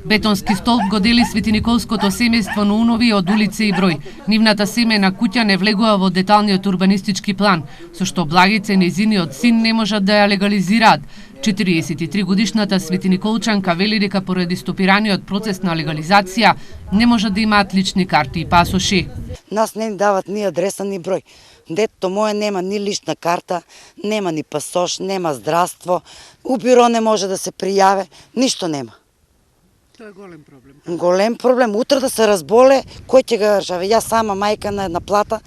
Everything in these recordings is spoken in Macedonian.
Бетонски столб го дели Светиниколското семејство на Унови од улица и број. Нивната семејна куќа не влегува во деталниот урбанистички план, со што Благица и нејзиниот син не можат да ја легализираат. 43 годишната Светиниколчанка вели дека поради стопираниот процес на легализација не можат да имаат лични карти и пасоши. Нас не ни дават ни адреса, ни број. Детето моје нема ни лична карта, нема ни пасош, нема здравство, у биро не може да се пријаве, ништо нема. Тоа е голем проблем. Голем проблем. Утре да се разболе, кој ќе го рešava? Јас сама мајка на една плата,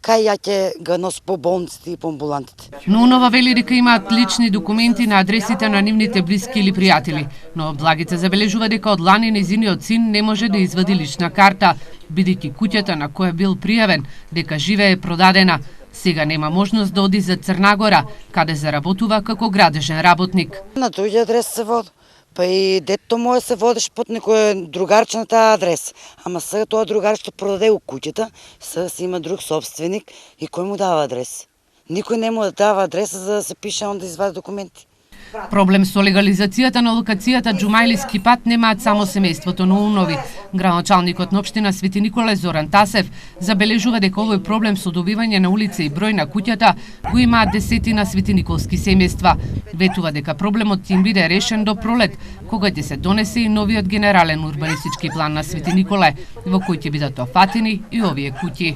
кај ја ќе го носи по болниците и по амбулантите. Но Унова вели дека имаат лични документи на адресите на нивните блиски или пријатели, но Благица забележува дека од лани нејзиниот син не може да извади лична карта, бидејќи куќата на која бил пријавен дека живее продадена. Сега нема можност да оди за Црнагора, каде заработува како градежен работник. На други адрес се води. Па и детето моје се водеше под некој другарче на таа адрес. Ама сега тоа другарче ќе продаде у куќата, сега си има друг собственик и кој му дава адрес? Никој не му дава адреса за да се пише он да извади документи. Проблем со легализацијата на локацијата Џумаилиски пат немаат само семејството на Унови. Градоначалникот на општина Свети Николај Зоран Тасев забележува дека овој проблем со добивање на улица и број на куќата го имаат десетина светиниколски семејства. Ветува дека проблемот ќе им биде решен до пролет, кога ќе се донесе и новиот генерален урбанистички план на Свети Николај, во кој ќе бидат офатени и овие куќи.